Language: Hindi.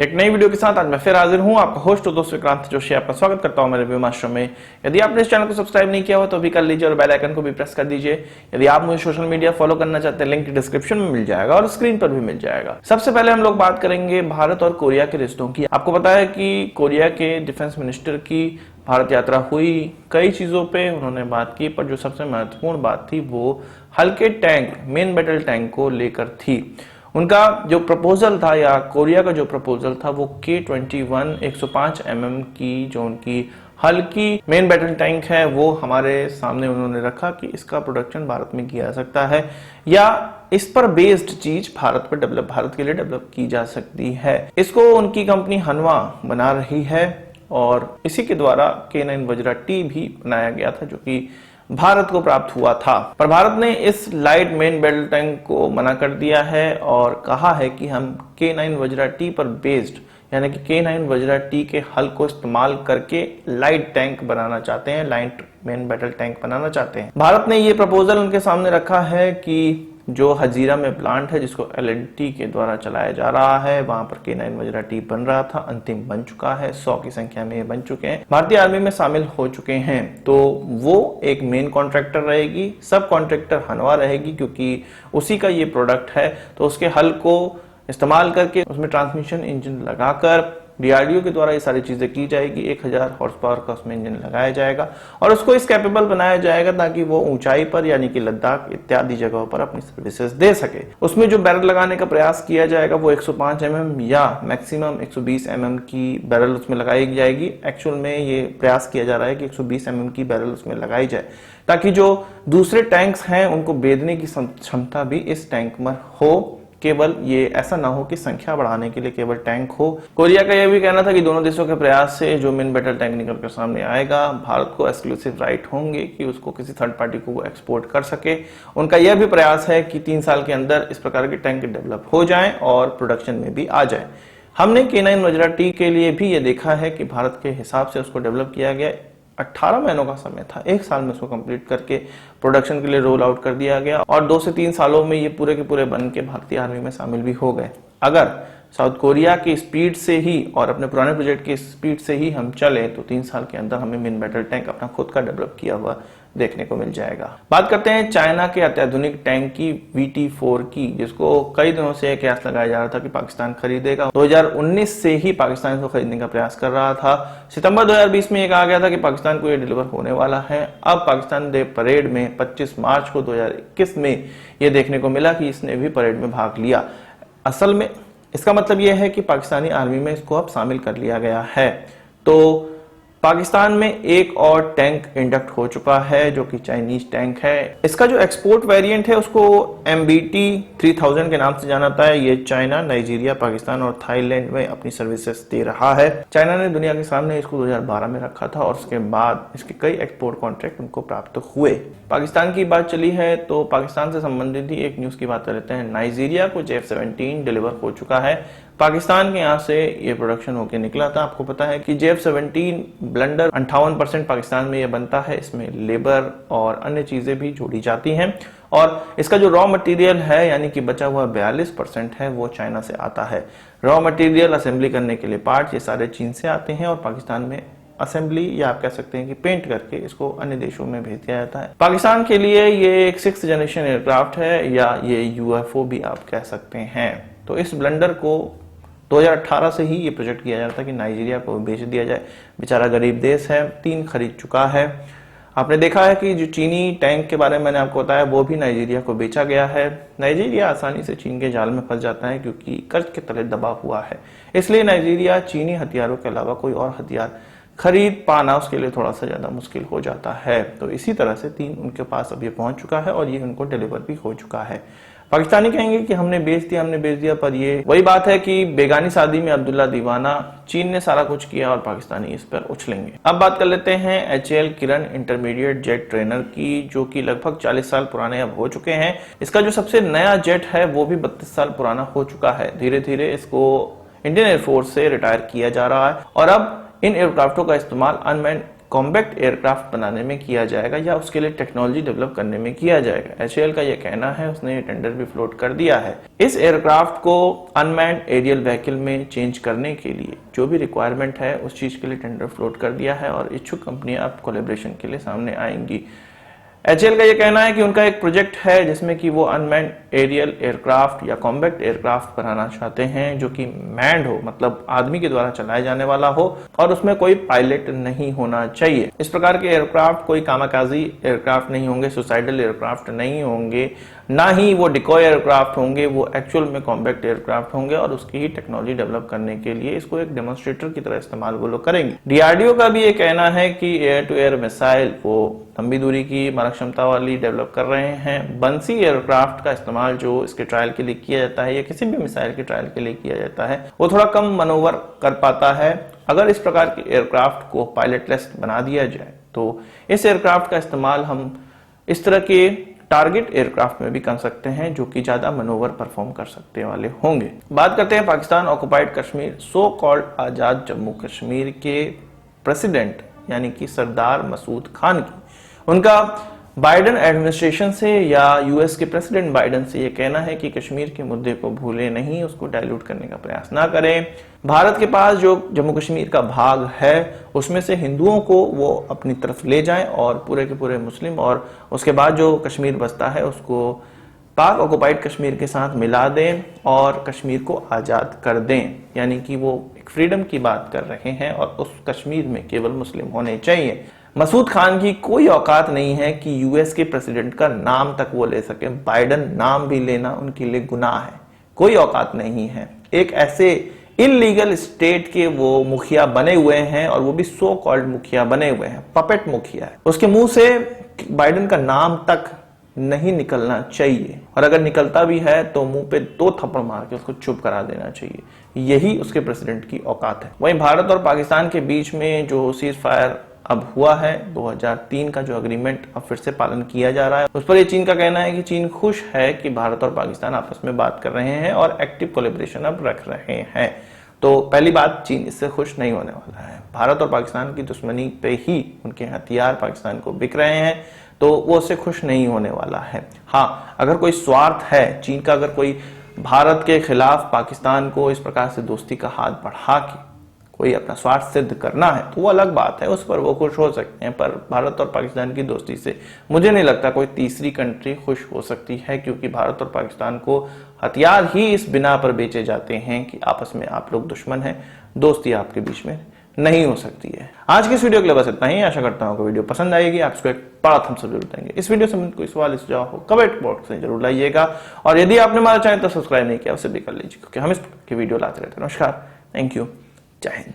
एक नई वीडियो के साथ आज मैं फिर हाजिर हूं। आपका होस्ट और दोस्त विक्रांत जोशी आपका स्वागत करता हूं मेरे रिव्यू मास्टर में। यदि आपने इस चैनल को सब्सक्राइब नहीं किया हो तो अभी कर लीजिए और बेल आइकन को भी प्रेस कर दीजिए। यदि आप मुझे सोशल मीडिया फॉलो करना चाहते हैं, लिंक डिस्क्रिप्शन में मिल जाएगा और स्क्रीन पर भी मिल जाएगा। सबसे पहले हम लोग बात करेंगे भारत और कोरिया के रिश्तों की। आपको पता है कि कोरिया के डिफेंस मिनिस्टर की भारत यात्रा हुई, कई चीजों पे उन्होंने बात की, पर जो सबसे महत्वपूर्ण बात थी वो हल्के टैंक, मेन बैटल टैंक को लेकर थी। उनका जो प्रपोजल था या कोरिया का जो प्रपोजल था वो K21 105 mm की जो उनकी हल्की मेन बैटल टैंक है वो हमारे सामने उन्होंने रखा कि इसका प्रोडक्शन भारत में किया जा सकता है या इस पर बेस्ड चीज भारत के लिए डेवलप की जा सकती है। इसको उनकी कंपनी हनवा बना रही है और इसी के द्वारा K9 वज्रा टी भी बनाया गया था जो कि भारत को प्राप्त हुआ था। पर भारत ने इस लाइट मेन बैटल टैंक को मना कर दिया है और कहा है कि हम K9 वज्रा टी पर बेस्ड यानी कि K9 वज्रा टी के हल को इस्तेमाल करके लाइट टैंक बनाना चाहते हैं, लाइट मेन बैटल टैंक बनाना चाहते हैं। भारत ने ये प्रपोजल उनके सामने रखा है कि जो हजीरा में प्लांट है जिसको L&T के द्वारा चलाया जा रहा है, वहां पर K9 वज्रा टी बन रहा था, अंतिम बन चुका है, 100 की संख्या में ये बन चुके हैं, भारतीय आर्मी में शामिल हो चुके हैं। तो वो एक मेन कॉन्ट्रैक्टर रहेगी, सब कॉन्ट्रैक्टर हनवा रहेगी क्योंकि उसी का ये प्रोडक्ट है। तो उसके हल को इस्तेमाल करके उसमें ट्रांसमिशन इंजन लगाकर डीआरडीओ के द्वारा ये सारी चीजें की जाएगी। 1000 हॉर्स पावर का उसमें इंजन लगाया जाएगा और उसको इस कैपेबल बनाया जाएगा ताकि वो ऊंचाई पर यानी कि लद्दाख इत्यादि जगहों पर अपनी सर्विसेज दे सके। उसमें जो बैरल लगाने का प्रयास किया जाएगा वो 105 mm या मैक्सिमम 120 mm की बैरल उसमें लगाई जाएगी। एक्चुअल में ये प्रयास किया जा रहा है कि 120 mm की बैरल उसमें लगाई जाए ताकि जो दूसरे टैंक्स हैं उनको बेधने की क्षमता भी इस टैंक में हो। केवल ये ऐसा ना हो कि संख्या बढ़ाने के लिए केवल टैंक हो। कोरिया का यह भी कहना था कि दोनों देशों के प्रयास से जो मेन बैटल टैंक निकल कर सामने आएगा, भारत को एक्सक्लूसिव राइट होंगे कि उसको किसी थर्ड पार्टी को वो एक्सपोर्ट कर सके। उनका यह भी प्रयास है कि 3 साल के अंदर इस प्रकार के टैंक डेवलप हो जाएं और प्रोडक्शन में भी आ जाए। हमने K9 वज्रा टी के लिए भी ये देखा है कि भारत के हिसाब से उसको डेवलप किया गया। 18 महीनों का समय था, 1 साल में उसको कंप्लीट करके प्रोडक्शन के लिए रोल आउट कर दिया गया और 2 से 3 सालों में ये पूरे के पूरे बन के भारतीय आर्मी में शामिल भी हो गए। अगर साउथ कोरिया की स्पीड से ही और अपने पुराने प्रोजेक्ट की स्पीड से ही हम चले तो 3 साल के अंदर हमें मेन बैटल टैंक अपना खुद का डेवलप किया हुआ देखने को मिल जाएगा। बात करते हैं चाइना के अत्याधुनिक टैंक की VT4 की, जिसको कई दिनों से कयास लगाया जा रहा था कि पाकिस्तान खरीदेगा। 2019 से ही पाकिस्तान इसको खरीदने का प्रयास कर रहा था। सितंबर 2020 में ये कहा गया था कि पाकिस्तान को ये डिलीवर होने वाला है। अब पाकिस्तान डे परेड में 25 मार्च को 2021 में ये देखने को मिला कि इसने भी परेड में भाग लिया। असल में इसका मतलब यह है कि पाकिस्तानी आर्मी में इसको अब शामिल कर लिया गया है। तो पाकिस्तान में एक और टैंक इंडक्ट हो चुका है जो कि चाइनीज टैंक है। इसका जो एक्सपोर्ट वेरिएंट है उसको MBT 3000 के नाम से जाना जाता है। ये चाइना, नाइजीरिया, पाकिस्तान और थाईलैंड में अपनी सर्विसेज दे रहा है। चाइना ने दुनिया के सामने इसको 2012 में रखा था और उसके बाद इसके कई एक्सपोर्ट कॉन्ट्रैक्ट उनको प्राप्त हुए। पाकिस्तान की बात चली है तो पाकिस्तान से संबंधित ही एक न्यूज की बात कर लेते हैं। नाइजीरिया को JF-17 डिलीवर हो चुका है। पाकिस्तान के यहाँ से ये प्रोडक्शन होके निकला था। आपको पता है कि JF-17 ब्लेंडर 58% पाकिस्तान में ये बनता है। इसमें लेबर और अन्य चीजें भी जोड़ी जाती हैं और इसका जो रॉ मटेरियल है यानी कि बचा हुआ 42% है वो चाइना से आता है। रॉ मटेरियल असेंबली करने के लिए पार्ट ये सारे चीन से आते हैं और पाकिस्तान में असेंबली या आप कह सकते हैं कि पेंट करके इसको अन्य देशों में भेज दिया जाता है। पाकिस्तान के लिए ये एक 6th जनरेशन एयरक्राफ्ट है या ये UFO भी आप कह सकते हैं। तो इस ब्लेंडर को 2018 से ही ये प्रोजेक्ट किया जा रहा था कि नाइजीरिया को बेच दिया जाए। बेचारा गरीब देश है, 3 खरीद चुका है। आपने देखा है कि जो चीनी टैंक के बारे में मैंने आपको बताया वो भी नाइजीरिया को बेचा गया है। नाइजीरिया आसानी से चीन के जाल में फंस जाता है क्योंकि कर्ज के तले दबा हुआ है, इसलिए नाइजीरिया चीनी हथियारों के अलावा कोई और हथियार खरीद पाना उसके लिए थोड़ा सा ज्यादा मुश्किल हो जाता है। तो इसी तरह से 3 उनके पास अब ये पहुंच चुका है और ये उनको डिलीवर भी हो चुका है। पाकिस्तानी कहेंगे कि हमने बेच दिया, पर ये वही बात है कि बेगानी शादी में अब्दुल्ला दीवाना, चीन ने सारा कुछ किया और पाकिस्तानी इस पर उछलेंगे। अब बात कर लेते हैं HAL किरण इंटरमीडिएट जेट ट्रेनर की, जो कि लगभग 40 साल पुराने अब हो चुके हैं। इसका जो सबसे नया जेट है वो भी 32 साल पुराना हो चुका है। धीरे धीरे इसको इंडियन एयरफोर्स से रिटायर किया जा रहा है और अब इन एयरक्राफ्टों का इस्तेमाल अनमैन्ड कॉम्बैक्ट एयरक्राफ्ट बनाने में किया जाएगा या उसके लिए टेक्नोलॉजी डेवलप करने में किया जाएगा। HAL का यह कहना है, उसने ये टेंडर भी फ्लोट कर दिया है। इस एयरक्राफ्ट को अनमैन्ड एरियल व्हीकल में चेंज करने के लिए जो भी रिक्वायरमेंट है उस चीज के लिए टेंडर फ्लोट कर दिया है और इच्छुक कंपनियां अब कोलैबोरेशन के लिए सामने आएंगी। HAL का यह कहना है कि उनका एक प्रोजेक्ट है जिसमें कि वो अनमैन्ड एरियल एयरक्राफ्ट या कॉम्बैक्ट एयरक्राफ्ट बनाना चाहते हैं जो कि मैन्ड हो, मतलब आदमी के द्वारा चलाया जाने वाला हो और उसमें कोई पायलट नहीं होना चाहिए। इस प्रकार के एयरक्राफ्ट कोई कामाकाजी एयरक्राफ्ट नहीं होंगे, सुसाइडल एयरक्राफ्ट नहीं होंगे, ना ही वो डिकॉय एयरक्राफ्ट होंगे, वो एक्चुअल में कॉम्बैक्ट एयरक्राफ्ट होंगे और उसकी ही टेक्नोलॉजी डेवलप करने के लिए इसको एक डेमोन्स्ट्रेटर की तरह इस्तेमाल वो लोग करेंगे। DRDO का भी ये कहना है कि एयर टू एयर मिसाइल वो लंबी दूरी की मारक क्षमता वाली डेवलप कर रहे हैं। बंसी एयरक्राफ्ट का इस्तेमाल जो इसके ट्रायल के लिए किया जाता है या किसी भी मिसाइल के ट्रायल के लिए किया जाता है वो थोड़ा कम मनोवर कर पाता है। अगर इस प्रकार के एयरक्राफ्ट को पायलटलेस बना दिया जाए तो इस एयरक्राफ्ट का इस्तेमाल हम इस तरह के टारगेट एयरक्राफ्ट में भी कर सकते हैं जो कि ज्यादा मनोवर परफॉर्म कर सकते वाले होंगे। बात करते हैं Pakistan occupied Kashmir so called Azad Jammu Kashmir के प्रेसिडेंट यानी कि सरदार मसूद खान की। उनका बाइडेन एडमिनिस्ट्रेशन से या यूएस के प्रेसिडेंट बाइडेन से यह कहना है कि कश्मीर के मुद्दे को भूले नहीं, उसको डाइल्यूट करने का प्रयास ना करें। भारत के पास जो जम्मू कश्मीर का भाग है उसमें से हिंदुओं को वो अपनी तरफ ले जाएं और पूरे के पूरे मुस्लिम और उसके बाद जो कश्मीर बसता है उसको पाक ऑक्युपाइड कश्मीर के साथ मिला दें और कश्मीर को आजाद कर दें। यानी कि वो एक फ्रीडम की बात कर रहे हैं और उस कश्मीर में केवल मुस्लिम होने चाहिए। मसूद खान की कोई औकात नहीं है कि यूएस के प्रेसिडेंट का नाम तक वो ले सके। बाइडेन नाम भी लेना उनके लिए गुनाह है, कोई औकात नहीं है। एक ऐसे इलीगल स्टेट के वो मुखिया बने हुए हैं और वो भी सो कॉल्ड मुखिया बने हुए हैं, पपेट मुखिया है। उसके मुंह से बाइडेन का नाम तक नहीं निकलना चाहिए और अगर निकलता भी है तो मुंह पे 2 थप्पड़ मार के उसको चुप करा देना चाहिए। यही उसके प्रेसिडेंट की औकात है। वहीं भारत और पाकिस्तान के बीच में जो सीज फायर अब हुआ है 2003 का जो एग्रीमेंट अब फिर से पालन किया जा रहा है, उस पर ये चीन का कहना है कि चीन खुश है कि भारत और पाकिस्तान आपस में बात कर रहे हैं और एक्टिव कोलैबोरेशन अब रख रहे हैं। तो पहली बात, चीन इससे खुश नहीं होने वाला है। भारत और पाकिस्तान की दुश्मनी पे ही उनके हथियार पाकिस्तान को बिक रहे हैं तो वो उससे खुश नहीं होने वाला है। हाँ, अगर कोई स्वार्थ है चीन का, अगर कोई भारत के खिलाफ पाकिस्तान को इस प्रकार से दोस्ती का हाथ बढ़ा के कोई अपना स्वार्थ सिद्ध करना है तो वो अलग बात है, उस पर वो खुश हो सकते हैं। पर भारत और पाकिस्तान की दोस्ती से मुझे नहीं लगता कोई तीसरी कंट्री खुश हो सकती है, क्योंकि भारत और पाकिस्तान को हथियार ही इस बिना पर बेचे जाते हैं कि आपस में आप लोग दुश्मन हैं, दोस्ती आपके बीच में नहीं हो सकती है। आज की इस वीडियो के लिए बस इतना ही। आशा करता हूँ कि वीडियो पसंद आएगी, आप इसको एक बड़ा थम्स अप जरूर देंगे। इस वीडियो से कोई सवाल सुझाव हो कमेंट बॉक्स में जरूर लाइएगा और यदि आपने हमारा चैनल तो सब्सक्राइब नहीं किया उसे भी कर लीजिए, क्योंकि हम इस की वीडियो लाते रहते हैं। नमस्कार, थैंक यू, जय हिंद।